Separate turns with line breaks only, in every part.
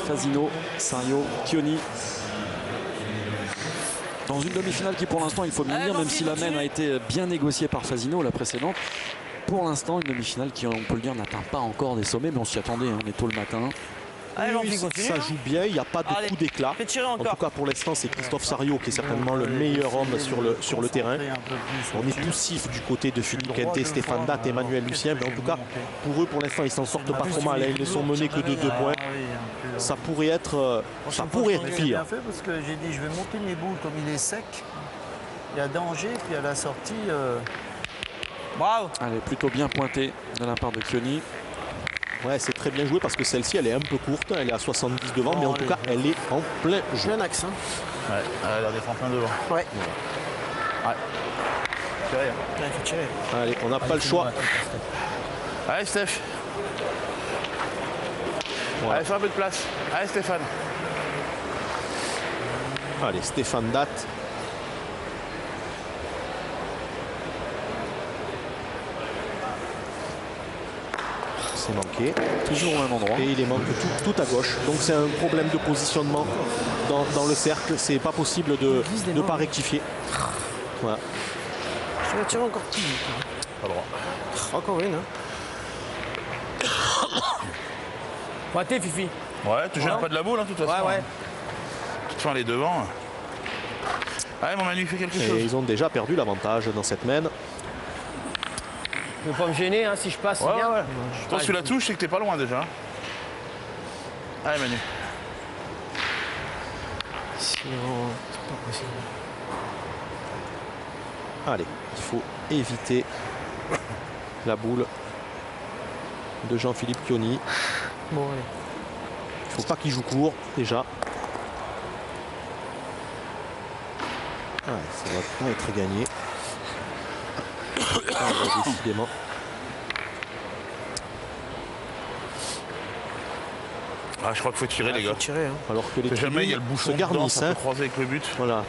Fasino, Sario, Chioni. Dans une demi-finale qui, pour l'instant, il faut bien dire, même si la main a été bien négociée par Fasino, la précédente, pour l'instant, une demi-finale qui, on peut le dire, n'atteint pas encore des sommets, mais on s'y attendait, hein, on est tôt le matin.
Oui, ça joue bien, il n'y a pas de coup d'éclat. En tout cas, pour l'instant, c'est Christophe Sario qui est certainement le meilleur homme sur le terrain. On est poussif du côté de Philippe Quintet, Stéphane Datt, Emmanuel Lucien. Mais en tout cas, pour eux, pour l'instant, ils s'en sortent pas trop mal. Ils ne sont menés que de 2 points. Ça pourrait être pire.
Fait parce que j'ai dit, je vais monter mes boules comme il est sec. Il y a danger, puis à la sortie... Bravo.
Elle est plutôt bien pointée de la part de Chioni.
Ouais, c'est très bien joué parce que celle-ci, elle est un peu courte. Elle est à 70 devant, mais en tout cas, elle est en plein jeu.
Plein axe. Hein.
Ouais, elle a des freins plein devant.
Ouais.
Ouais. Tirer.
Ouais, il faut tirer.
Allez, on n'a pas le choix.
Allez, Steph.
Ouais.
Allez, fais un peu de place. Allez, Stéphane.
Allez, Stéphane Datt. C'est manqué.
Toujours au même endroit.
Et il est manque tout à gauche. Donc c'est un problème de positionnement dans le cercle. C'est pas possible de ne pas rectifier. Voilà.
Je vais tirer encore plus.
Pas droit.
Encore une. Hein. Pointez, Fifi.
Ouais, tu gênes pas de la boule, hein, de toute façon.
Ouais.
De toute façon, elle est devant. Allez, mon Manu, fais quelque chose.
Et ils ont déjà perdu l'avantage dans cette main.
Je ne veux pas me gêner hein, si je passe.
Ouais,
bien.
ouais. Toi, si tu la touches, c'est que t'es pas loin déjà. Allez, Manu.
Sinon, c'est pas possible.
Allez, il faut éviter la boule de Jean-Philippe Chioni.
Bon, allez.
Il ne faut pas qu'il joue court déjà. Ah, ça va pas être gagné. Ah, décidément.
Ah, je crois qu'il faut tirer, les gars.
Tirer, hein.
Alors que les
Jamais il y a le
tribunes
bouchon
se
dedans,
garnissent.
ça
Hein.
peut croiser avec le but.
Voilà.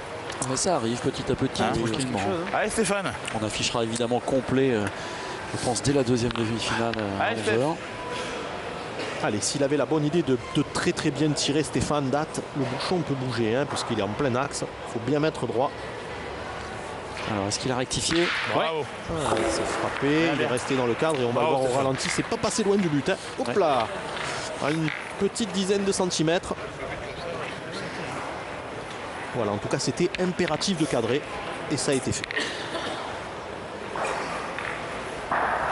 Mais ça arrive petit à petit, tranquillement.
Allez, Stéphane.
On affichera évidemment complet, je pense, dès la deuxième demi-finale à
Allez,
11h.
Allez, s'il avait la bonne idée de très bien tirer Stéphane Datt, le bouchon peut bouger, hein, puisqu'il est en plein axe. Il faut bien mettre droit.
Alors, est-ce qu'il a rectifié?
Bravo.
Ah, il s'est frappé, il est resté dans le cadre et on va le voir au ralenti. C'est pas passé loin du but. Hein. Hop là, à une petite dizaine de centimètres. Voilà, en tout cas, c'était impératif de cadrer et ça a été fait.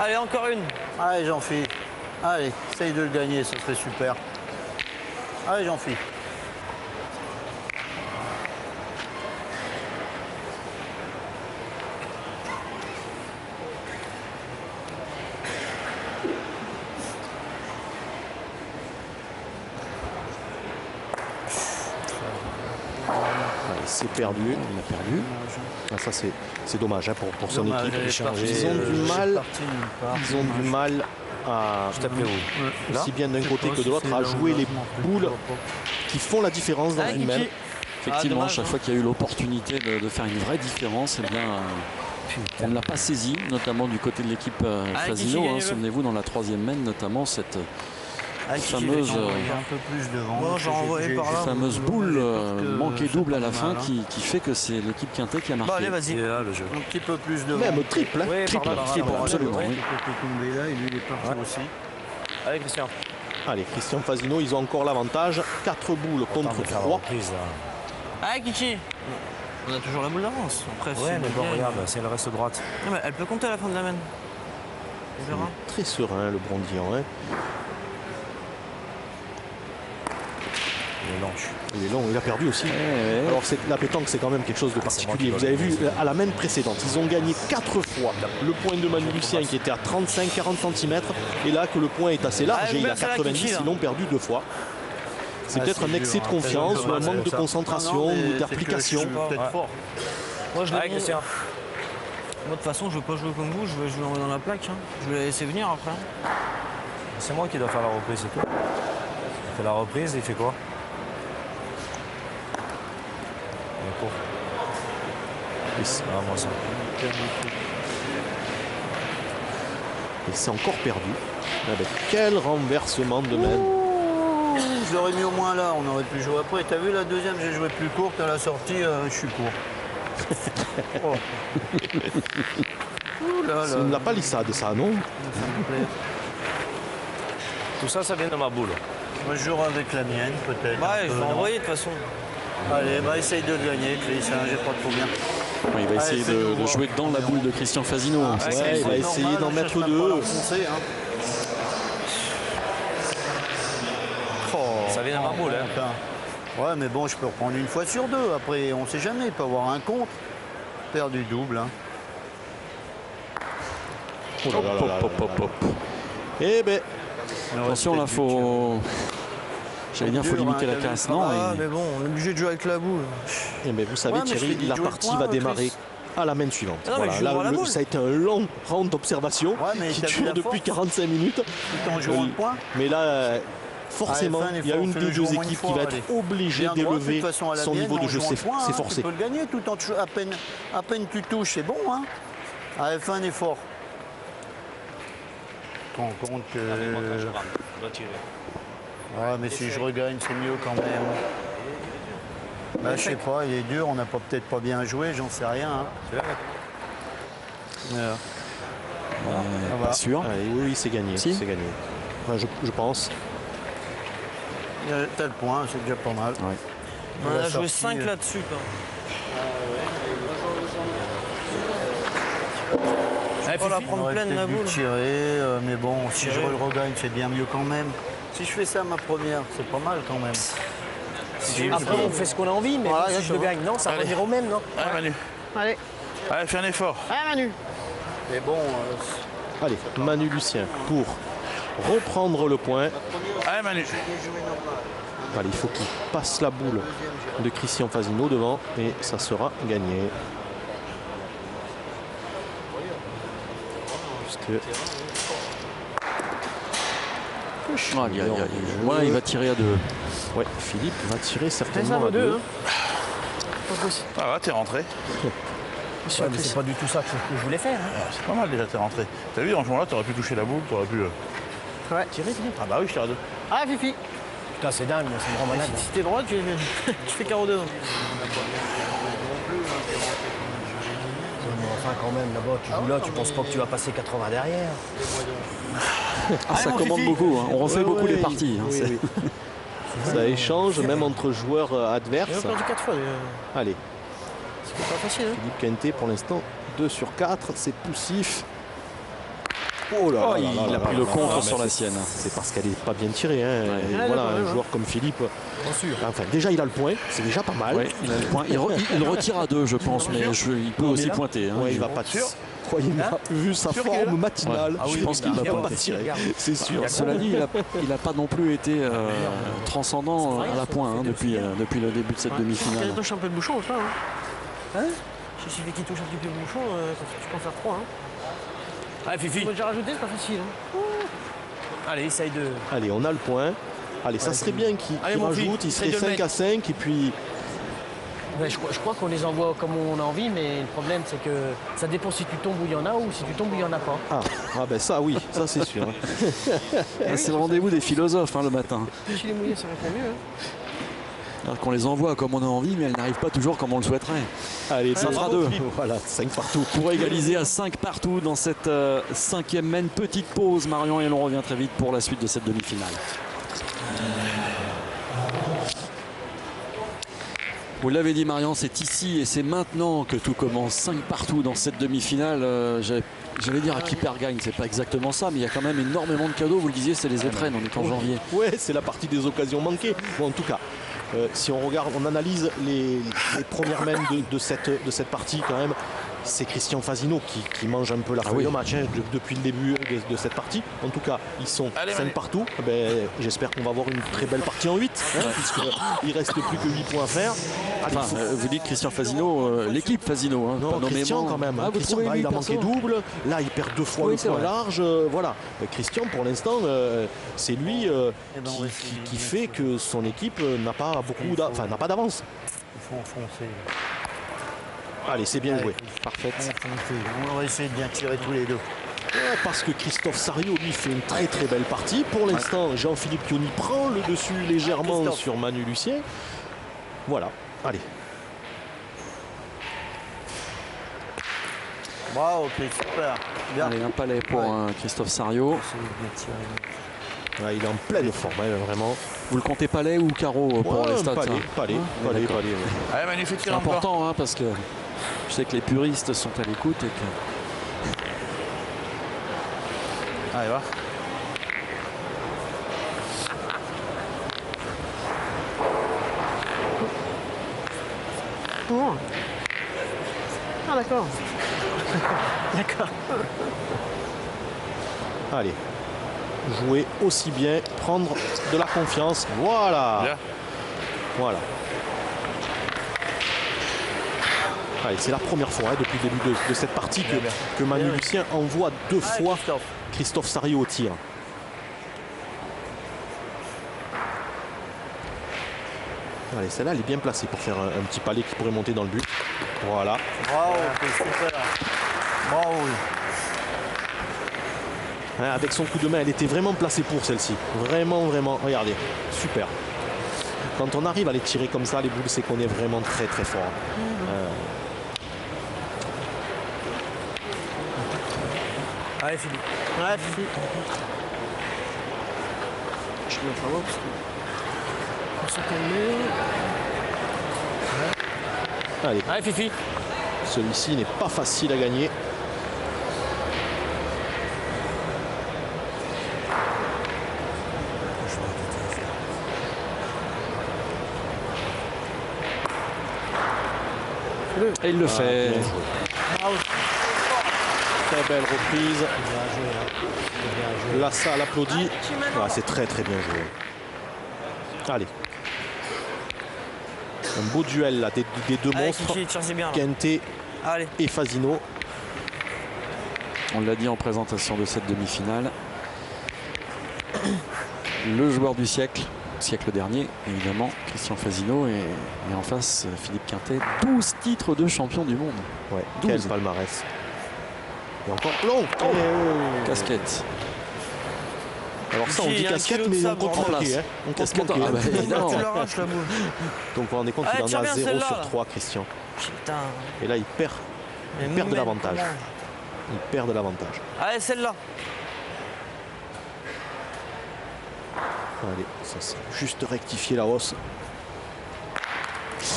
Allez, encore une. Allez, Jean-Philippe. Allez, essaye de le gagner, ça serait super. Allez, Jean-Philippe.
C'est perdu, il a perdu. Ah, ça c'est dommage hein, pour son équipe. Ils ont du mal à, aussi bien d'un côté que de l'autre, à jouer les boules qui font la différence dans une main.
Effectivement, chaque fois qu'il y a eu l'opportunité de faire une vraie différence, eh bien, on ne l'a pas saisi, notamment du côté de l'équipe Fasino. Hein, souvenez-vous, dans la troisième main, notamment cette fameuse, fameuse boule manquée double à la fin qui fait que c'est l'équipe Quintet qui a marqué.
Bon, allez, vas-y. Le jeu. Un petit peu plus de
même triple, hein.
Oui,
triple,
absolument. Oui.
tombé là et lui il est parti aussi. Allez, Christian.
Allez, Christian Fasino, ils ont encore l'avantage. 4 boules contre 3.
Allez, Kichi. On a toujours la boule d'avance.
Ouais, mais bon, regarde, si elle reste droite.
Non, mais elle peut compter à la fin de la main. On verra.
Très serein, le Brondillant. Hein.
Il est lâche.
Il est long, il a perdu aussi. Alors la pétanque, c'est quand même quelque chose de particulier. Vous avez vu, à la main précédente, ils ont gagné 4 fois le point de Manu Lucien qui était à 35-40 cm. Et là, que le point est assez large, et il a 90, ils l'ont perdu 2 fois. C'est peut-être un excès de confiance ou un manque de concentration ou d'application.
Peut-être fort. Moi, je l'ai
Christian.
Moi, de toute façon, je ne veux pas jouer comme vous, je veux jouer dans la plaque. Hein. Je vais la laisser venir après.
C'est moi qui dois faire la reprise, c'est tout. Il fait la reprise, il fait quoi? Il est court. Ah, moi ça.
Et c'est encore perdu. Avec quel renversement de main.
je l'aurais mis au moins là, on aurait pu jouer après. T'as vu la deuxième, j'ai joué plus courte, à la sortie, je suis court. Oh.
C'est une la palissade, ça, non?
Tout ça, ça vient de ma boule.
Moi, je jouerai avec la mienne, peut-être.
Ouais, je vais envoyer de toute façon.
Allez, bah essaye de le gagner, Chris, hein, j'ai pas trop bien.
Il va essayer de jouer dans la boule de Christian Fazino.
Ouais, il va essayer d'en mettre deux.
Ça vient de ma boule, hein.
Ouais, mais bon, je peux reprendre une fois sur deux. Après, on sait jamais, il peut avoir un contre. Perdre du double. Hein.
Eh ben,
attention là, faut. J'allais dire, faut limiter la casse, non?
Ah, mais bon, on est obligé de jouer avec la boule.
Eh ben, vous savez, Thierry, la partie va démarrer à la main suivante.
Non,
voilà, là, ça a été un long round d'observation qui dure depuis 45 minutes. Mais là, forcément, il y a une des deux équipes qui va être obligée d'élever son niveau de jeu. C'est forcé.
Tu peux le gagner tout en à peine tu touches, c'est bon. Hein. Fais un effort. Tu te rends compte que. Ouais, mais si je regagne, c'est mieux quand même. Bah, je sais pas, il est dur, on n'a peut-être pas bien joué, j'en sais rien. Hein.
Pas sûr.
Allez, oui, c'est gagné.
Si.
C'est gagné. Enfin, je pense.
T'as le point, c'est déjà pas mal.
Ouais.
On a joué 5 là-dessus.
Il faut la prendre pleine la boule. Tirer, mais bon, si je le regagne, c'est bien mieux quand même. Si je fais ça à ma première, c'est pas mal quand même.
Après, on fait ce qu'on a envie, mais voilà, si je le gagne, non, ça revient au même, non?
Allez, Manu.
Allez.
Allez, fais un effort.
Allez, Manu.
Mais bon.
Allez, Manu Lucien pour reprendre le point.
Allez, Manu.
Allez, il faut qu'il passe la boule de Christian Fazino devant et ça sera gagné. Puisque...
Voilà, il va tirer à deux.
Ouais, Philippe va tirer certainement à deux.
Ah ouais, t'es rentré.
Ouais, mais c'est pas du tout ça que je voulais faire. Hein.
C'est pas mal déjà, t'es rentré. T'as vu, dans ce moment-là, t'aurais pu toucher la boule, t'aurais pu...
Ouais, tirer, Philippe.
Ah bah oui, je tire à deux.
Ah, Fifi. Putain, c'est dingue, c'est une grande malade. Si t'es droit, tu fais carreau deux. Enfin, quand même, là-bas, tu joues là, tu penses pas que tu vas passer 80 derrière.
Ça commande beaucoup, hein. On refait beaucoup les parties. Hein,
oui. Ça échange même entre joueurs adverses.
On a perdu 4 fois.
Allez.
C'est pas facile. Hein.
Philippe Quintet, pour l'instant, 2 sur 4, c'est poussif. Oh là,
il a pris le contre sur la sienne.
C'est parce qu'elle n'est pas bien tirée. Hein. Ouais. Voilà, un joueur comme Philippe. Enfin, déjà, il a le point, c'est déjà pas mal.
Ouais, il a le point. Il retire à deux, je pense, mais il peut aussi pointer. Hein,
ouais, il va pas tirer. Croyez-moi, vu sa forme matinale,
je pense qu'il va pas tirer.
C'est sûr.
Cela dit, il n'a pas non plus été transcendant à la pointe hein, depuis le début de cette demi-finale.
Il touche un peu le bouchon, ça. Hein, il suffit qu'il touche un petit peu le bouchon, tu peux en faire 3. Hein.
Allez, Fifi.
On va déjà rajouter, c'est pas facile. Hein.
Allez, essaye de...
Allez, on a le point. Allez, ça serait bien qu'il rajoute, il serait 5 à 5 et puis...
Ouais, je crois qu'on les envoie comme on a envie, mais le problème c'est que ça dépend si tu tombes où il y en a ou si tu tombes où il n'y en a pas.
Ah ben ça oui, ça c'est sûr.
C'est le rendez-vous des philosophes hein, le matin.
Si les mouillés, ça va mieux. Hein.
Alors qu'on les envoie comme on a envie, mais elles n'arrivent pas toujours comme on le souhaiterait.
Allez,
ça fera 2.
Voilà, 5 partout.
Pour égaliser à 5 partout dans cette 5e main. Petite pause, Marion, et l'on revient très vite pour la suite de cette demi-finale. Vous l'avez dit, Marion, c'est ici et c'est maintenant que tout commence. 5 partout dans cette demi-finale. J'allais dire à qui perd gagne, c'est pas exactement ça, mais il y a quand même énormément de cadeaux. Vous le disiez, c'est les étrennes, on est en janvier.
Ouais, c'est la partie des occasions manquées. Bon, en tout cas, si on regarde, on analyse les premières mains de cette partie quand même. C'est Christian Fazino qui mange un peu la feuille au match hein, depuis le début de cette partie. En tout cas, ils sont 5 partout. Ben, j'espère qu'on va avoir une très belle partie en 8, hein, puisqu'il ne reste plus que 8 points à faire. Allez,
enfin, vous dites Christian Fazino, l'équipe Fazino. Hein,
non, Christian quand même. Ah, Christian, il a manqué double. Là, il perd 2 fois le point large. Voilà. Christian, pour l'instant, c'est lui qui fait que son équipe n'a pas d'avance.
Il faut enfoncer.
Allez, c'est bien joué. Parfait.
On va essayer de bien tirer tous les deux.
Parce que Christophe Sariot, lui, fait une très très belle partie. Pour l'instant, Jean-Philippe Pioni prend le dessus légèrement sur Manu Lucien. Voilà, allez.
Bravo, super. Bien.
Allez, un palais pour Christophe Sariot.
Ouais, il est en pleine forme, vraiment.
Vous le comptez palais ou carreau pour les stats?
Palais.
Allez, Manu, fais tirer
C'est
encore.
important parce que je sais que les puristes sont à l'écoute et que...
Allez, va.
Oh. Ah d'accord. D'accord.
Allez. Jouer aussi bien, prendre de la confiance. Voilà.
Bien.
Voilà. Allez, c'est la première fois depuis le début de cette partie que Manu Lucien envoie 2 fois Christophe Sariot au tir. Allez, celle-là, elle est bien placée pour faire un petit palais qui pourrait monter dans le but. Voilà.
Bravo, super. Bravo.
Avec son coup de main, elle était vraiment placée pour celle-ci. Vraiment, vraiment. Regardez, super. Quand on arrive à les tirer comme ça, les boules, c'est qu'on est vraiment très, très fort.
Allez, Philippe. Ouais, Philippe. Je vais pas voir parce que... On s'est calmé.
Allez.
Allez, Fifi.
Celui-ci n'est pas facile à gagner.
Et il le fait.
Très belle reprise. La salle applaudit. C'est très très bien joué. Allez. Un beau duel là des deux monstres. Quintet et Fasino.
On l'a dit en présentation de cette demi-finale. Le joueur du siècle dernier, évidemment, Christian Fasino, et en face, Philippe Quintet. 12 titres de champion du monde.
Ouais, 12. Quel palmarès. Et encore long.
Casquette.
Alors ça, on dit casquette, mais on compte manquer. On
casquette,
compte manquer.
Tu l'arraches, la boule.
Donc vous vous rendez compte qu'il en est à 0 sur 3, Christian.
Putain.
Et là, il perd de l'avantage. Il perd de l'avantage.
Allez, celle-là.
Allez, ça c'est juste rectifier la hausse.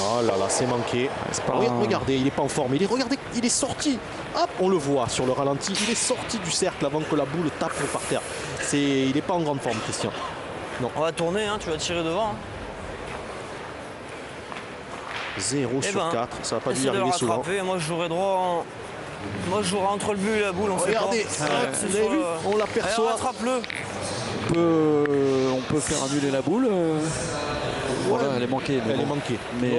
Oh là là, c'est manqué. Regardez, il n'est pas en forme. Regardez, il est sorti. Hop, on le voit sur le ralenti. Il est sorti du cercle avant que la boule tape par terre. Il n'est pas en grande forme, Christian. Non.
On va tourner, hein, tu vas tirer devant. Hein.
0 sur 4, ça va pas dû y arriver souvent.
Moi je jouerai droit. Moi je jouerai entre le but et la boule.
Regardez, vous avez vu, on l'aperçoit.
Rattrape-le.
On peut faire annuler la boule. Voilà, elle est manquée.
Elle est manquée. Mais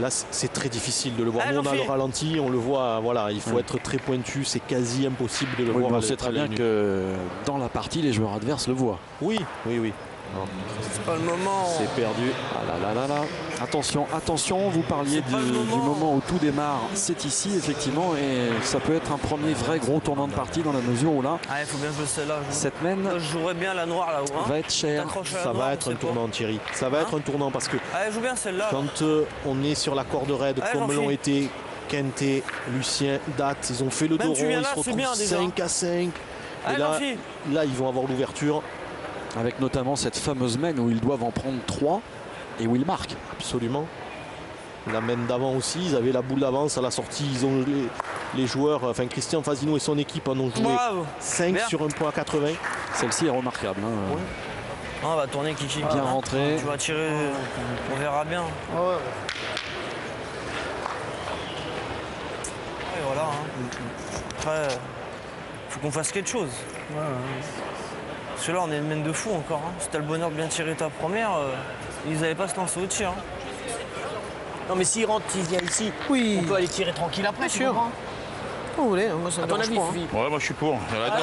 là, c'est très difficile de le voir. Nous, on a le ralenti, on le voit. Voilà, il faut être très pointu. C'est quasi impossible de le voir.
On sait très bien que dans la partie, les joueurs adverses le voient.
Oui.
C'est pas le moment.
C'est perdu.
Ah là. Attention, vous parliez du moment où tout démarre. C'est ici, effectivement, et ça peut être un premier vrai gros tournant de partie dans la mesure où là,
il faut bien jouer celle-là.
cette mène
je jouerais bien la noire là-haut.
Va être cher.
Ça va être un tournant, Thierry. Ça va être un tournant parce que
joue bien celle-là.
Quand on est sur la corde raide, comme l'ont été Quintet, Lucien, Date, ils ont fait le dos rond, ils se retrouvent 5 à 5. Et là, ils vont avoir l'ouverture.
Avec notamment cette fameuse main où ils doivent en prendre 3 et où ils marquent.
Absolument. La main d'avant aussi, ils avaient la boule d'avance à la sortie. Ils ont les joueurs, enfin Christian Fasino et son équipe en ont joué 5 sur 1 point à 80.
Celle-ci est remarquable. Hein.
Oui. On va tourner, Kiki.
Bien rentré.
Tu vas tirer, on verra bien. Et voilà. Après, faut qu'on fasse quelque chose. Parce que là, on est une mène de fou encore. Si t'as le bonheur de bien tirer ta première, ils n'avaient pas se lancer au tir. Non, mais s'il rentre, il vient ici, on peut aller tirer tranquille après, sûr. Vous voulez, moi ça me dérange pas.
Ouais, moi je suis pour.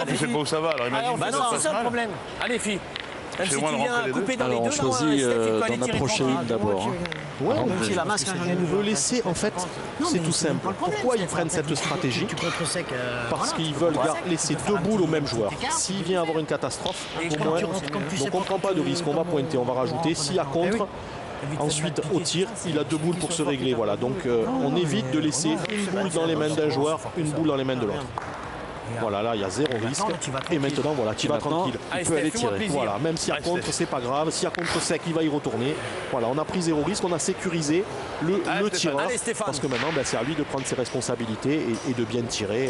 Tu sais pas où ça va. Alors imagine.
Non, c'est ça le problème. Allez, filles. Même si tu viens couper dans les deux,
on choisit d'en approcher une d'abord.
Ouais, on veut laisser, en fait, c'est tout simple. Pourquoi ils prennent cette stratégie? Parce qu'ils veulent laisser 2 boules au même joueur. S'il vient avoir une catastrophe, au moins, donc on ne prend pas de risque, on va pointer, on va rajouter. S'il y a contre, ensuite au tir, il a 2 boules pour se régler. Voilà. Donc on évite de laisser une boule dans les mains d'un joueur, une boule dans les mains de l'autre. Voilà, là il y a 0 risque. Et maintenant, voilà, tu vas tranquille.
Il peut aller tirer.
Voilà, même s'il y a contre, c'est pas grave. S'il y a contre sec, il va y retourner. Voilà, on a pris 0 risque, on a sécurisé le tireur. Parce que maintenant, c'est à lui de prendre ses responsabilités et de bien tirer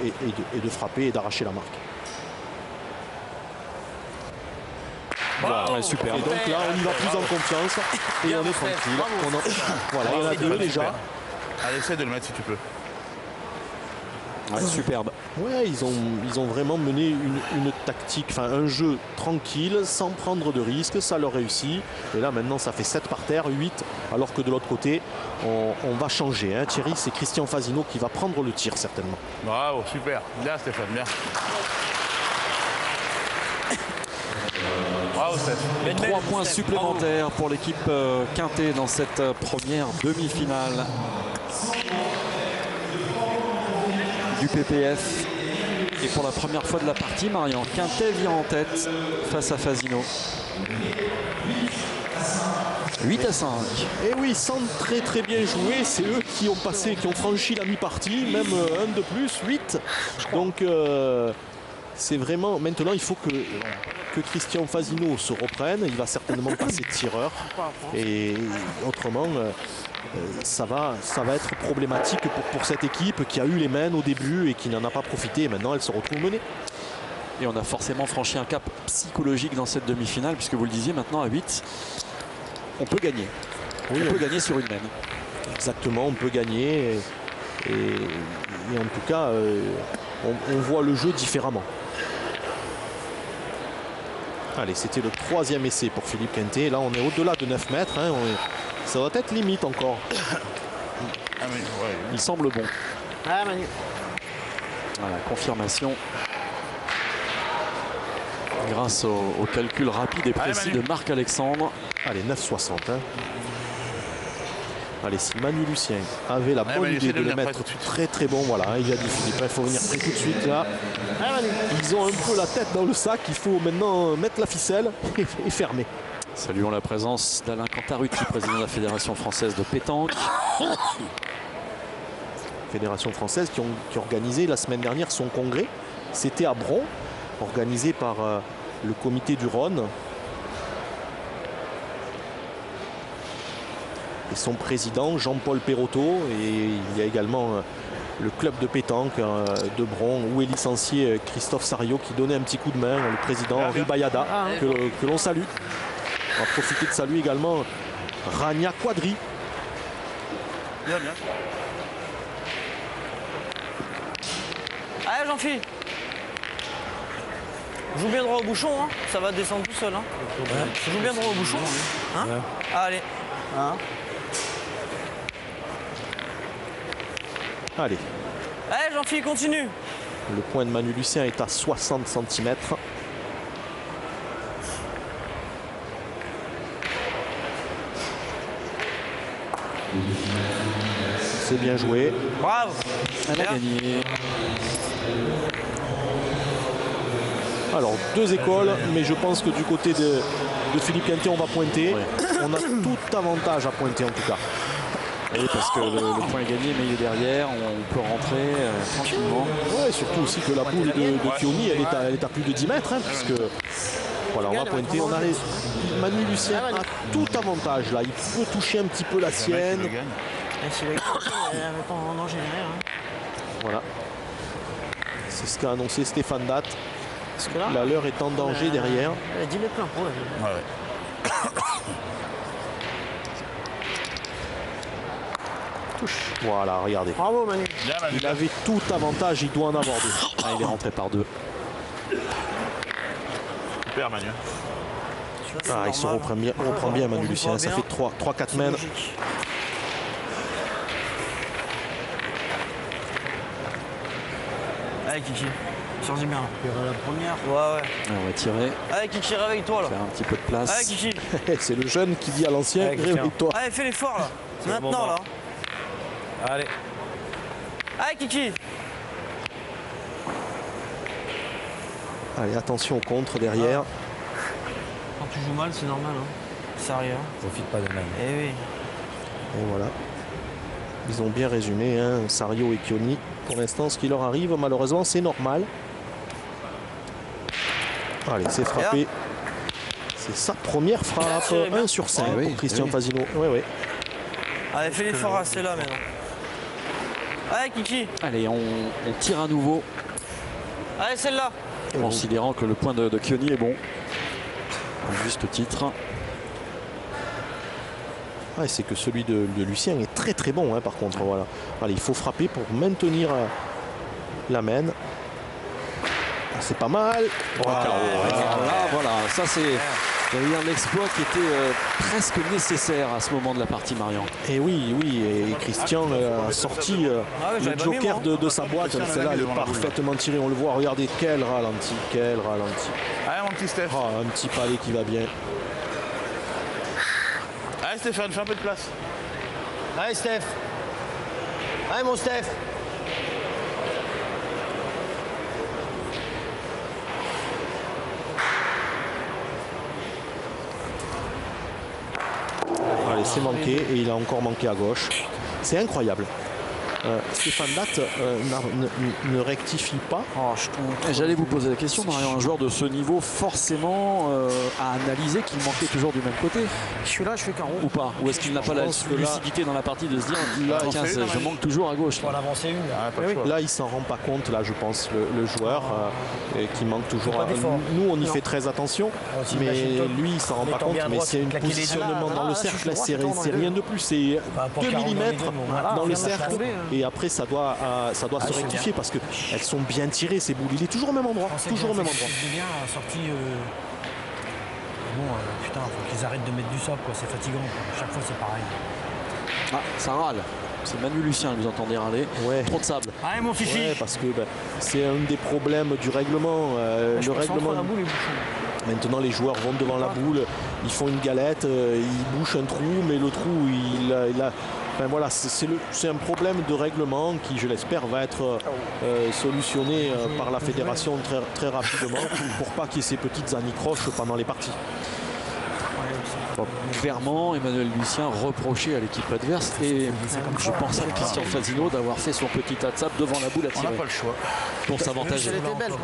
et de frapper et d'arracher la marque.
Voilà, super.
Et donc là, on y va plus en confiance et on est tranquille. Voilà, il y en a 2 déjà.
Allez, essaie de le mettre si tu peux.
Ouais, superbe.
Ouais, ils ont vraiment mené une tactique, enfin un jeu tranquille, sans prendre de risques, ça leur réussit. Et là maintenant ça fait 7 par terre, 8, alors que de l'autre côté, on va changer. Hein. Thierry, c'est Christian Fasino qui va prendre le tir certainement.
Bravo, super. Bien Stéphane, bien. Bravo Stéphane.
3 points supplémentaires pour l'équipe Quintet dans cette première demi-finale du PPF. Et pour la première fois de la partie, Marian, Quintet vient en tête face à Fasino. 8-5.
Et oui, sans très bien jouer, c'est eux qui ont franchi la mi-partie, même un de plus, 8. Donc c'est vraiment, maintenant il faut que Christian Fasino se reprenne, il va certainement passer tireur. Et autrement, ça va être problématique pour cette équipe qui a eu les mains au début et qui n'en a pas profité. Et maintenant, elle se retrouve menée.
Et on a forcément franchi un cap psychologique dans cette demi-finale, puisque vous le disiez, maintenant à 8, on peut gagner. Oui, on peut gagner sur une main.
Exactement, on peut gagner. Et en tout cas, on voit le jeu différemment. Allez, c'était le 3e essai pour Philippe Quintet. Là, on est au-delà de 9 mètres. Hein. Ça doit être limite encore.
Il semble bon.
Ah, Manu.
Voilà, confirmation. Grâce au calcul rapide et précis de Marc-Alexandre.
Allez, 9,60. Hein. Allez, si Manu Lucien avait la bonne idée de le mettre très bon, voilà, il a dit Philippe, il faut venir prêt tout de suite là. Ils ont un peu la tête dans le sac, il faut maintenant mettre la ficelle et fermer.
Saluons la présence d'Alain Cantarutti, président de la Fédération française de pétanque.
Fédération française qui a organisé la semaine dernière son congrès. C'était à Bron, organisé par le comité du Rhône. Et son président, Jean-Paul Perrotto, et il y a également le club de pétanque de Bron, où est licencié Christophe Sario, qui donnait un petit coup de main, le président Henri Bayada, que l'on salue. On va profiter de saluer également Rania Quadri.
Bien.
Allez, Jean-Philippe. Joue bien droit au bouchon, hein. Ça va descendre tout seul. Hein. Ouais. Joue bien droit au bouchon. Hein. Ouais. Allez. Hein.
Allez.
Allez, Jean-Philippe, continue.
Le point de Manu Lucien est à 60 cm. C'est bien joué.
Bravo.
Elle a gagné.
Alors, 2 écoles, mais je pense que du côté de Philippe Quintet, on va pointer. Ouais. On a tout avantage à pointer en tout cas.
Oui, parce que le point est gagné, mais il est derrière, on peut rentrer tranquillement.
Oui, surtout aussi que la boule de Thioni, elle est à plus de 10 mètres, hein, puisque voilà, on va pointer. On a Manu Lucien a tout avantage là, il peut toucher un petit peu la sienne. Voilà. C'est ce qu'a annoncé Stéphane Datt. La leur est en danger derrière.
Dis-le plein pour
touche. Voilà, regardez.
Bravo Manu.
Il avait tout avantage, il doit en avoir 2.
Ah, il est rentré par 2.
Super Manu.
Ah, il se reprend bien Manu Lucien. Ça fait 3-4 mètres.
Allez Kiki. Chargez bien.
Tirer la première.
Ouais.
On va tirer.
Allez, Kiki, réveille-toi là.
Faire un petit peu de place.
Allez, Kiki.
C'est le jeune qui dit à l'ancien, réveille-toi.
Allez, fais l'effort là. Maintenant là.
Allez.
Allez, Kiki.
Allez, attention au contre derrière.
Quand tu joues mal, c'est normal. Hein. Ça arrive.
Profite pas de même.
Eh oui.
Et voilà. Ils ont bien résumé, hein, Sario et Kioni. Pour l'instant, ce qui leur arrive, malheureusement, c'est normal. Allez, c'est frappé. C'est sa première frappe. 1 sur 5 pour Christian Fasino. Oui.
Allez, fais l'effort, c'est là maintenant. Allez, Kiki.
Allez, on tire à nouveau.
Allez, celle-là.
Considérant que le point de Kioni est bon. À juste titre.
Ouais, c'est que celui de Lucien est très très bon, hein, par contre. Voilà. Allez, il faut frapper pour maintenir la main. Ah, c'est pas mal.
Voilà, ça c'est un exploit qui était presque nécessaire à ce moment de la partie, Marion.
Et oui, et Christian a sorti le joker de sa boîte. Celle-là, elle est parfaitement tirée. On le voit, regardez, quel ralenti.
Allez, mon petit Steph.
Un petit palais qui va bien.
Allez, Stéphane, fais un peu de place.
Allez, Steph. Allez, mon Steph.
Allez, c'est manqué et il a encore manqué à gauche. C'est incroyable. Stéphane Datt ne rectifie pas.
J'allais vous poser la question, Marion. Un joueur de ce niveau, forcément, a analysé qu'il manquait toujours du même côté.
Je suis là, je fais carreau.
Ou pas? Ou est-ce qu'il n'a pas la lucidité dans la partie de se dire tiens, je manque toujours à gauche?
Pour en avancer une.
Là, il s'en rend pas compte, là, je pense, le joueur qui manque toujours. Nous, on y fait très attention, mais lui, il s'en rend pas compte. Mais c'est un positionnement dans le cercle, c'est rien de plus. C'est 2 mm dans le cercle. Et après, ça doit se rectifier parce qu'elles sont bien tirées, ces boules. Il est toujours au même endroit. Toujours au même endroit.
C'est bien sorti. Putain, faut qu'ils arrêtent de mettre du sable, quoi. C'est fatigant. Quoi. Chaque fois, c'est pareil.
Ah, ça râle. C'est Manu Lucien que vous entendez râler.
Ouais.
Trop de sable.
Allez, mon fifi.
Ouais, parce que c'est un des problèmes du règlement. Le règlement. Maintenant, les joueurs vont devant la boule, ils font une galette, ils bouchent un trou, mais le trou, il a enfin, voilà, c'est un problème de règlement qui, je l'espère, va être solutionné par la fédération très, très rapidement pour pas qu'il y ait ces petites anicroches pendant les parties.
Clairement, Emmanuel Lucien reprochait à l'équipe adverse et je pense à Christian Fasino d'avoir fait son petit tas de sable devant la boule à tirer.
On n'a pas le choix.
Pour s'avantager.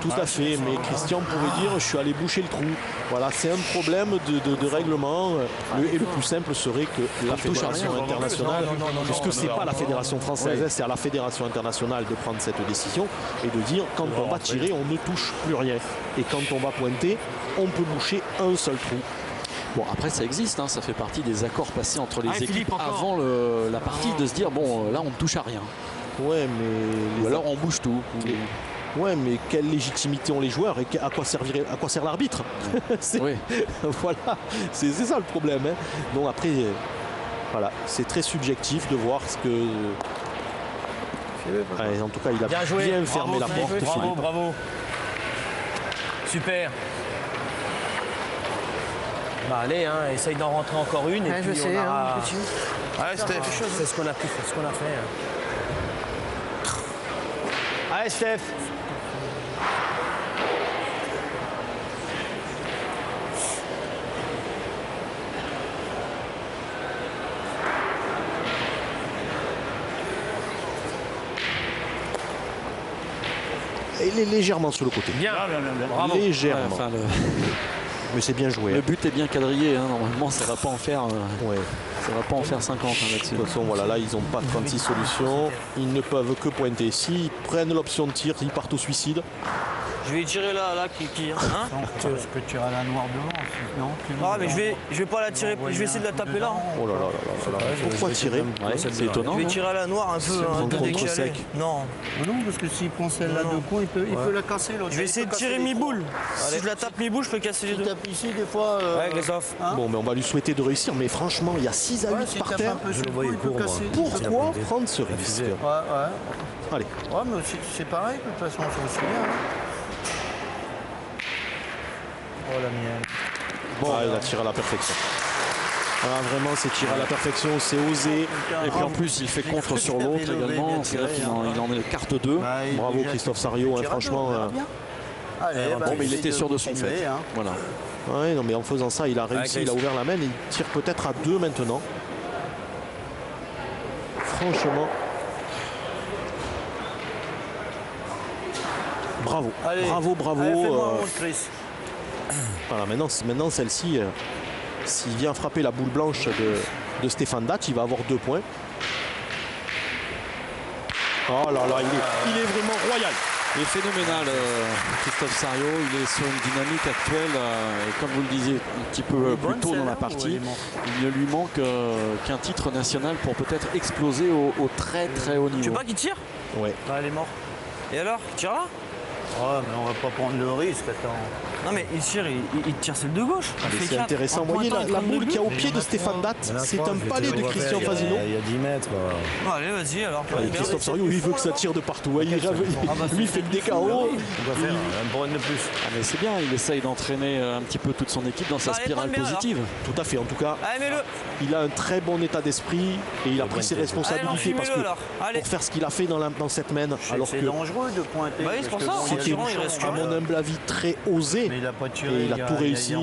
Tout à fait, mais Christian pourrait dire je suis allé boucher le trou. Voilà, c'est un problème de règlement et le plus simple serait que la fédération internationale, puisque c'est pas la fédération française, c'est à la fédération internationale de prendre cette décision et de dire quand on va tirer, on ne touche plus rien. Et quand on va pointer, on peut boucher un seul trou. Bon, après ça existe, hein, ça fait partie des accords passés entre les équipes avant la partie de se dire bon là on ne touche à rien. Ouais, mais ou alors on bouge tout. Ouais, mais quelle légitimité ont les joueurs et à quoi sert l'arbitre?
Oui.
Voilà, c'est ça le problème. Hein. Donc après, voilà, c'est très subjectif de voir ce que. Allez, en tout cas, il a bien fermé la porte.
Bravo. Super. Bah allez, hein, essaye d'en rentrer encore une. Et puis
je sais,
Allez, Steph.
C'est ce qu'on a pu, c'est ce qu'on a fait. Allez, Steph.
Il est légèrement sur le côté.
Bien. Bravo.
Légèrement.
Ouais,
mais c'est bien joué.
Le but est bien quadrillé, hein. Normalement ça va pas en faire. Ça va pas en faire 50 là-dessus.
De toute façon, voilà, là ils n'ont pas 36 solutions. Ils ne peuvent que pointer. S'ils prennent l'option de tir, ils partent au suicide.
Je vais tirer là, Kiki. Hein,
tu peux tirer à la noire devant, non?
Ah, mais je vais pas la tirer, je vais essayer de la taper là.
Oh là là. Pourquoi tirer?
C'est étonnant.
Je vais tirer à la noire un peu décalé. Non.
Non, parce que s'il prend celle-là de coin, il peut la casser.
Je vais essayer de tirer mi-boule. Si je la tape mi-boule, je peux casser les deux.
Tu tapes ici, des fois.
Avec les offs.
Bon, mais on va lui souhaiter de réussir. Mais franchement, il y a 6 à 8 par terre. Pourquoi prendre ce risque?
Ouais.
Allez.
Ouais, mais c'est pareil, de toute façon, c'est aussi bien. Oh la mienne.
Bon, il a tiré à la perfection. Ah, vraiment, c'est tiré à la perfection, c'est osé.
Et puis en plus, il fait contre sur l'autre également. C'est-à-dire qu'il en est carte 2.
Bravo Christophe Sario, franchement.
Bon, mais il était sûr de son fait. Voilà.
Ouais, non, mais en faisant ça, il a réussi, il a ouvert la main. Il tire peut-être à 2 maintenant. Franchement. Bravo.
Allez.
Bravo.
Allez,
voilà, maintenant celle-ci, s'il vient frapper la boule blanche de Stéphane Datt, il va avoir 2 points. Oh là là, il est vraiment royal.
Il est phénoménal, Christophe Sario. Il est sur une dynamique actuelle. Et comme vous le disiez un petit peu plus tôt dans la partie, il ne lui manque qu'un titre national pour peut-être exploser au très très haut niveau.
Tu veux pas qu'il tire?
Ouais.
Bah, elle est morte. Et alors, il tire là?
Oh, mais on va pas prendre le risque, attends.
Non mais il tire celle de gauche.
C'est intéressant. Vous voyez la boule qui est au pied de Stéphane Datt, c'est un palais de Christian Fasino.
Il y a 10 mètres.
Bon, allez, vas-y alors.
Et Christophe Sario, il veut que ça tire de partout. Lui, il fait des KO.
On va faire un pour une de plus.
Ah, mais c'est bien, il essaye d'entraîner un petit peu toute son équipe dans sa spirale positive.
Tout à fait, en tout cas. Il a un très bon état d'esprit et il a pris ses responsabilités parce que pour faire ce qu'il a fait dans cette main, alors que
c'est dangereux de pointer.
C'est pour ça,
à mon humble avis, très osé.
Mais il a pas tiré.
Et il a tout réussi. En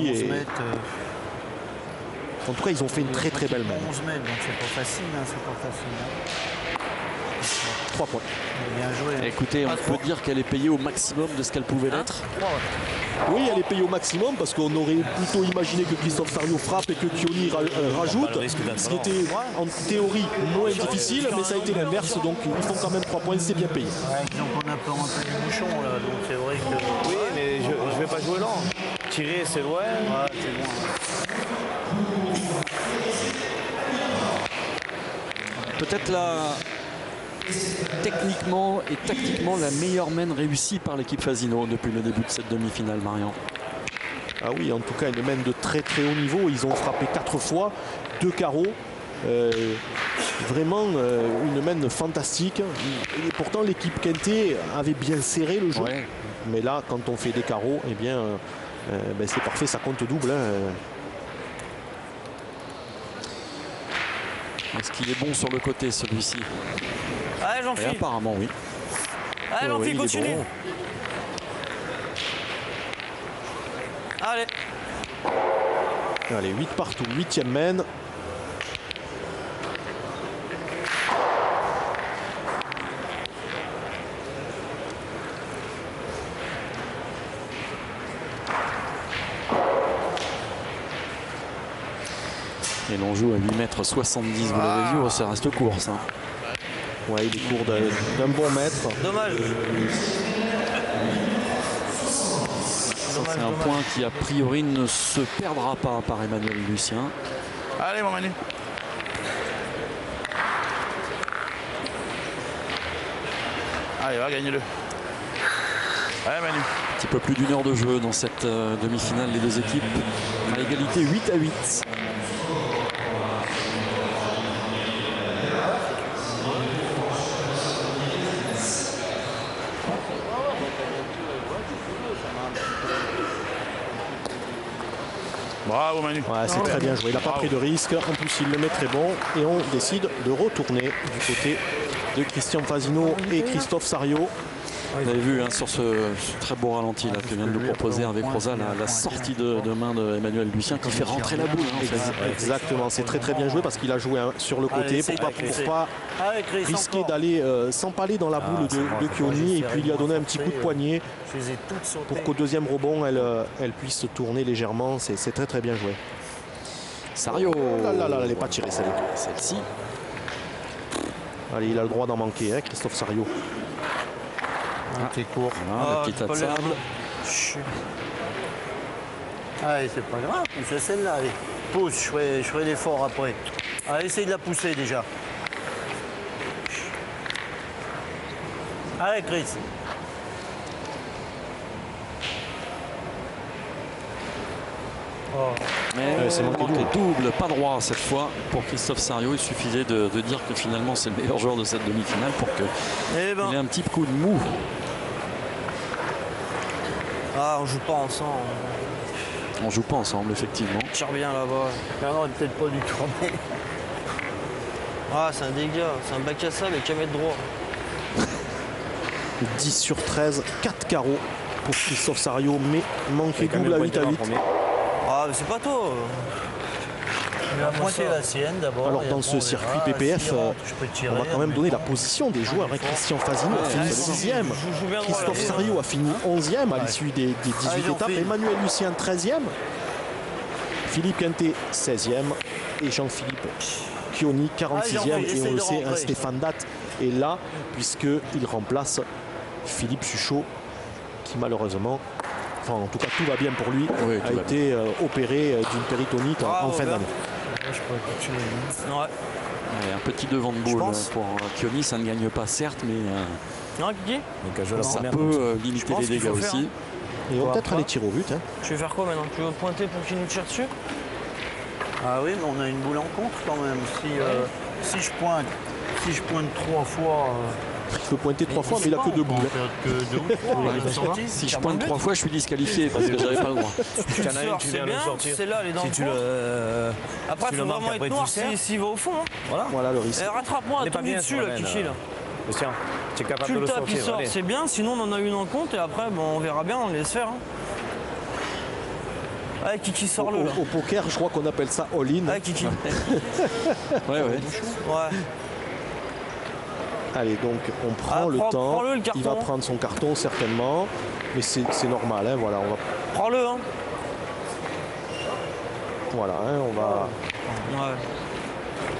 tout cas, ils ont fait une très très belle main.
11 mètres, donc c'est pas facile.
3 points.
Bien joué.
Écoutez, on peut dire qu'elle est payée au maximum de ce qu'elle pouvait l'être.
Oui, elle est payée au maximum parce qu'on aurait plutôt imaginé que Christophe Sario frappe et que Thioni rajoute. Ce qui était en théorie moins difficile, mais ça a été l'inverse. Donc ils font quand même 3 points, c'est bien payé.
Donc on a peur un peu du bouchon là, donc c'est vrai que.
Oui, mais je vais pas jouer lent. Tirer, c'est loin.
Ouais, c'est loin.
Peut-être techniquement et tactiquement la meilleure main réussie par l'équipe Fasino depuis le début de cette demi-finale, Marian.
Ah oui, en tout cas, une main de très très haut niveau. Ils ont frappé 4 fois, 2 carreaux. Vraiment une main fantastique. Et pourtant, l'équipe Quintet avait bien serré le jeu. Ouais. Mais là, quand on fait des carreaux, eh bien, c'est parfait, ça compte double.
Est-ce qu'il est bon sur le côté, celui-ci?
Allez, Jean-Philippe.
Apparemment, oui.
Allez, Jean-Philippe, continue. Bon.
Allez, 8 partout, 8e main.
Et l'on joue à 8,70 m, vous l'avez vu, ça reste court, ça.
Ouais, il est court d'un bon mètre.
Dommage.
C'est un point qui, a priori, ne se perdra pas par Emmanuel Lucien.
Allez, mon Manu. Allez, va, gagne-le. Allez, Manu.
Un petit peu plus d'une heure de jeu dans cette demi-finale, les deux équipes à égalité 8-8.
Bravo Manu.
Ouais, c'est très bien joué. Il n'a pas pris de risque. En plus, il le met très bon. Et on décide de retourner du côté de Christian Fasino et Christophe Sario.
Vous avez vu sur ce très beau ralenti là, que vient de nous proposer avec Rosa la sortie de main d'Emmanuel Lucien qui fait rentrer la boule.
Exactement, c'est très très bien joué parce qu'il a joué sur le côté pour pas risquer d'aller s'empaler dans la boule de Thioni, et puis il lui a donné un petit coup de poignet pour qu'au deuxième rebond elle puisse tourner légèrement. C'est très très bien joué.
Sario,
elle n'est pas tirée
celle-ci.
Allez, il a le droit d'en manquer, Christophe Sario.
T'es court.
La petite tas de sable.
Allez, c'est pas grave, pousse celle-là. Allez, pousse, je ferai l'effort après. Allez, essaye de la pousser déjà. Allez, Chris.
C'est manqué double, pas droit cette fois pour Christophe Sario. Il suffisait de dire que finalement c'est le meilleur joueur de cette demi-finale pour qu'il ait un petit coup de mou.
Ah, on joue pas ensemble.
On joue pas ensemble, effectivement.
Tire bien là-bas.
Non, peut-être pas du tout.
Ah, c'est un dégât, c'est un bac à sable et qu'à mettre droit.
10 sur 13, 4 carreaux pour Christophe Sariot, mais manqué double à 8 à 8.
Ah, mais c'est pas toi.
Il a pointé la sienne d'abord.
Alors dans ce circuit PPF, on va quand même donner la position des joueurs. Christian Fazino a fini 6e, Christophe Sariot a fini 11e à l'issue des 18 étapes, Emmanuel Lucien 13e, Philippe Quintet 16e et Jean-Philippe Chioni 46e. Et on le sait, Stéphane Datt est là puisqu'il remplace Philippe Suchot qui malheureusement, enfin en tout cas tout va bien pour lui, a été opéré d'une péritonite en fin d'année.
Un petit devant de boule pour Chioni, ça ne gagne pas certes, mais ça peut limiter les dégâts aussi.
Et on va peut-être aller tirer au but.
Tu veux faire quoi maintenant? Tu veux pointer pour qu'il nous tire dessus?
Ah oui, mais on a une boule en contre quand même. Si je pointe 3 fois...
Il peut pointer 3 fois, mais il n'a que 2 boules.
Si je pointe 3 fois, je suis disqualifié parce que j'avais pas le droit.
Tu le sors, c'est bien, celle-là, elle est dans le fond. Après, il faut vraiment être noir s'il va au fond.
Voilà le risque.
Rattrape-moi, tombe dessus, là, Kichi. Tu le tapes, il sort, c'est bien. Sinon, on en a une en compte et après, on verra bien, on le laisse faire. Allez, Kiki, sors-le.
Au poker, je crois qu'on appelle ça all-in.
Allez, Kiki.
Ouais.
Allez, donc on prend le temps. Il va prendre son carton certainement, mais c'est normal. Voilà, on va.
Prends-le.
Voilà, on va.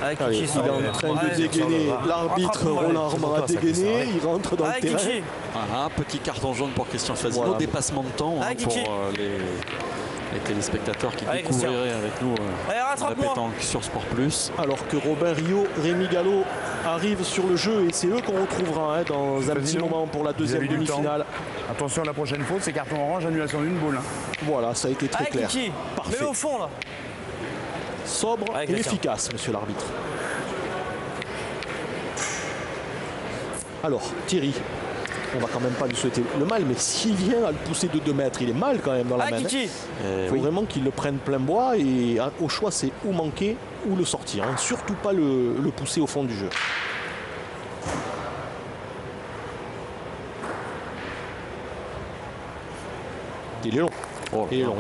Allez,
il est en train de dégainer. L'arbitre Roland Armand a dégainé. Il rentre dans le terrain.
Voilà, petit carton jaune pour Christian Fazino.
Voilà.
Dépassement de temps pour les téléspectateurs qui découvriraient avec nous la pétanque sur Sport Plus.
Alors que Robin Rio, Rémi Gallo arrivent sur le jeu et c'est eux qu'on retrouvera dans un petit moment pour la deuxième demi-finale.
Attention, la prochaine faute, c'est carton orange, annulation d'une boule.
Voilà, ça a été très clair.
Parfait. Mais au fond là.
Sobre et efficace, monsieur l'arbitre. Alors, Thierry, on va quand même pas lui souhaiter le mal, mais s'il vient à le pousser de 2 mètres, il est mal quand même dans la main. Il faut vraiment qu'il le prenne plein bois et au choix, c'est ou manquer ou le sortir. Surtout pas le pousser au fond du jeu. Il est long. Il est long.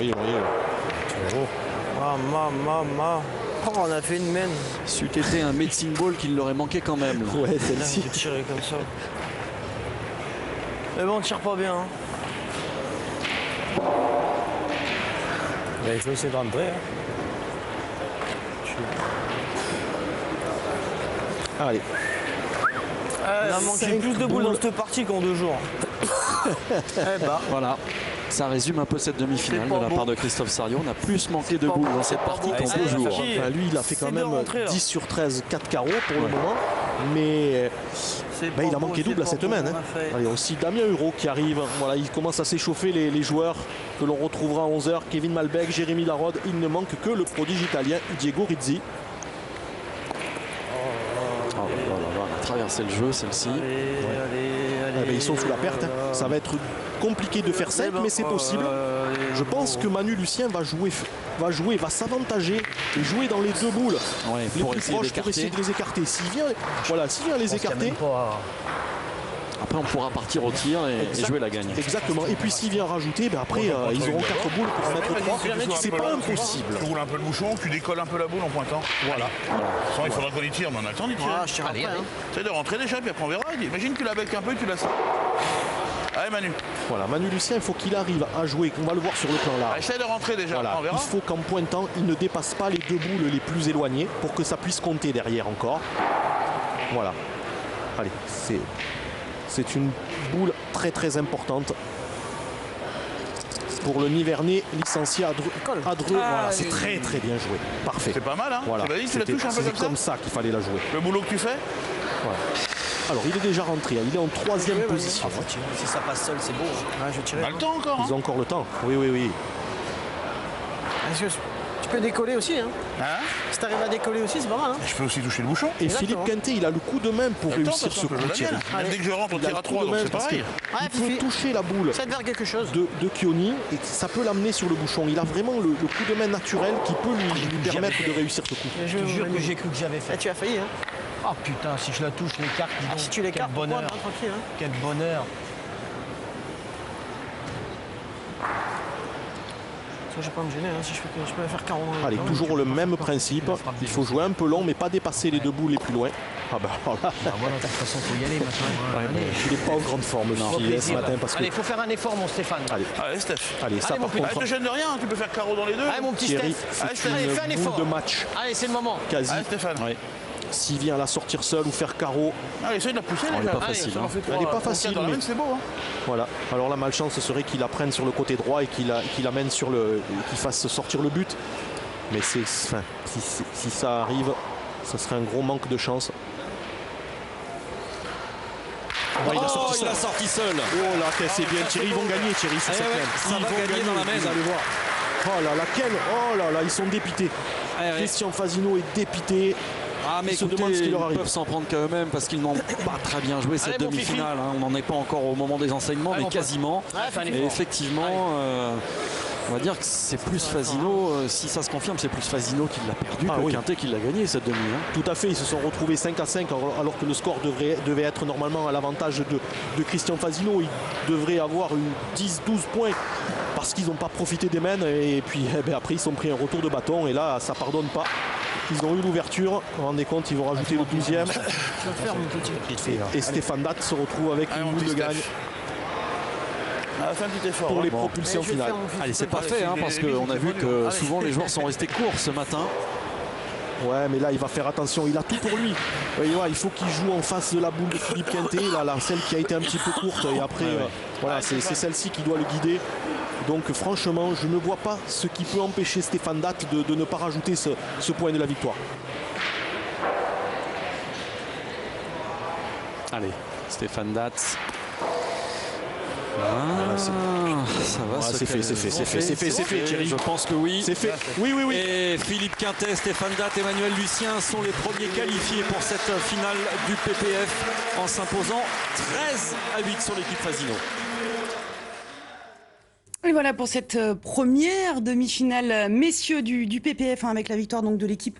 On a fait une mène.
C'eût été un medicine ball qu'il l'aurait manqué quand même.
Ouais, celle-ci.
Tirer comme ça. Mais bon, on tire pas bien.
Il faut essayer de rentrer.
Allez.
On a manqué plus de boules dans cette partie qu'en 2 jours.
Voilà. Ça résume un peu cette demi-finale de la part de Christophe Sariot. On a plus manqué de boules dans cette partie qu'en 2 jours.
Enfin, lui, il a fait quand même 10 sur 13, 4 carreaux pour le moment. Mais il a manqué double à cette main. Allez, aussi Damien Hureau qui arrive. Voilà, il commence à s'échauffer les joueurs que l'on retrouvera à 11h. Kevin Malbec, Jérémy Larode. Il ne manque que le prodige italien Diego Rizzi.
On a traversé le jeu, celle-ci.
Ils sont sous la perte. Ça va être compliqué de faire 5, mais c'est possible. Je pense que Manu Lucien va s'avantager et jouer dans les 2 boules les plus proches pour essayer de les écarter. S'il vient les écarter,
après on pourra partir au tir et jouer la gagne.
Exactement. Et puis s'il vient rajouter, après ils auront 4 boules pour en mettre 3. C'est pas impossible.
Tu roules un peu le bouchon, tu décolles un peu la boule en pointant. Voilà. Sans, il faudra qu'on y tire, mais on a le temps d'y tirer.
Je tire après.
Essaye de rentrer déjà, puis après on verra. Imagine que tu la becques un peu et tu la sors. Allez Manu.
Voilà, Manu Lucien, il faut qu'il arrive à jouer. On va le voir sur le plan là.
Essaye de rentrer déjà,
voilà.
On verra.
Il faut qu'en pointant, il ne dépasse pas les 2 boules les plus éloignées pour que ça puisse compter derrière encore. Voilà. Allez, c'est une boule très très importante pour le Nivernais licencié à Dreux. Voilà, c'est très très bien joué. Parfait.
C'est pas mal, hein.
Voilà.
Tu la touches un peu
comme ça qu'il fallait la jouer.
Le boulot que tu fais.
Voilà. Alors il est déjà rentré, il est en 3e position.
Si ça passe seul, c'est beau. Je vais tirer.
On a le temps encore.
Ils ont encore le temps. Oui.
Tu peux décoller aussi.
Si tu arrives à décoller aussi, c'est pas mal. Hein.
Je peux aussi toucher le bouchon.
Et Philippe Quintet, il a le coup de main pour réussir ce coup, Thierry.
Dès que je rentre, on tire à 3, donc c'est pareil.
Il peut toucher la boule
quelque chose.
de Kioni et ça peut l'amener sur le bouchon. Il a vraiment le coup de main naturel qui peut lui permettre de réussir ce coup.
Je te jure que j'ai cru que j'avais fait. Tu as failli, hein.
Oh putain, si je la touche, les cartes,
si tu les cartes,
quel bonheur.
tranquille. Hein.
Quel bonheur.
Je vais pas me gêner, hein, si je peux faire 40.
Allez, toujours le même principe. Il faut jouer un peu long, mais pas dépasser les deux boules les plus loin. Ah bah alors là.
Voilà, de toute façon, il faut y aller maintenant.
Il n'est pas en grande forme ce matin. Parce que...
Allez, il faut faire un effort, mon Stéphane.
Allez,
Steph.
Allez, ça par contre.
Je te gêne de rien, tu peux faire carreau dans les deux.
Allez, mon petit
Thierry,
Steph.
c'est une boule de match.
Allez, c'est le moment.
Quasi.
Allez, Stéphane.
S'il vient à la sortir seul ou faire carreau.
Allez, essaye de la pousser.
Elle n'est pas facile.
Elle n'est pas facile. Mais...
c'est beau.
Voilà. Alors la malchance serait qu'il la prenne sur le côté droit et qu'il amène sur le, qu'il fasse sortir le but. Mais c'est, enfin, si ça arrive, ça serait un gros manque de chance.
Il a sorti seul.
Oh là, c'est bien. Thierry, ils vont gagner, Thierry, sur cette main.
Ça va gagner dans la main.
Vous allez voir. Oh là, laquelle? Oh là là, ils sont dépités. Christian Fasino est dépité.
Mais écoutez, ils peuvent s'en prendre qu'à eux-mêmes parce qu'ils n'ont pas très bien joué cette demi-finale. On n'en est pas encore au moment des enseignements, mais quasiment. Et effectivement, on va dire que c'est plus Fasino, si ça se confirme, c'est plus Fasino qui l'a perdu que Quintet qui l'a gagné cette demi.
Tout à fait, ils se sont retrouvés 5-5 alors que le score devait être normalement à l'avantage de Christian Fasino. Il devrait avoir eu 10-12 points parce qu'ils n'ont pas profité des mains et puis après ils ont pris un retour de bâton et là ça pardonne pas. Ils ont eu l'ouverture, vous vous rendez compte, ils vont rajouter le 12e. Et Stéphane Datt se retrouve avec une boule de gagne pour les propulsions finales.
Allez, c'est pas fait parce qu'on a vu que souvent les joueurs sont restés courts ce matin.
Ouais, mais là, il va faire attention. Il a tout pour lui. Il faut qu'il joue en face de la boule de Philippe Quintet, celle qui a été un petit peu courte. Et après, voilà, c'est celle-ci qui doit le guider. Donc, franchement, je ne vois pas ce qui peut empêcher Stéphane Datt de ne pas rajouter ce point de la victoire.
Allez, Stéphane Datt. Ça va,
c'est fait, Thierry.
Je pense que oui.
C'est fait. Oui.
Et Philippe Quintet, Stéphane Datt, Emmanuel Lucien sont les premiers qualifiés pour cette finale du PPF en s'imposant 13-8 sur l'équipe Fasino.
Et voilà pour cette première demi-finale messieurs du PPF avec la victoire donc de l'équipe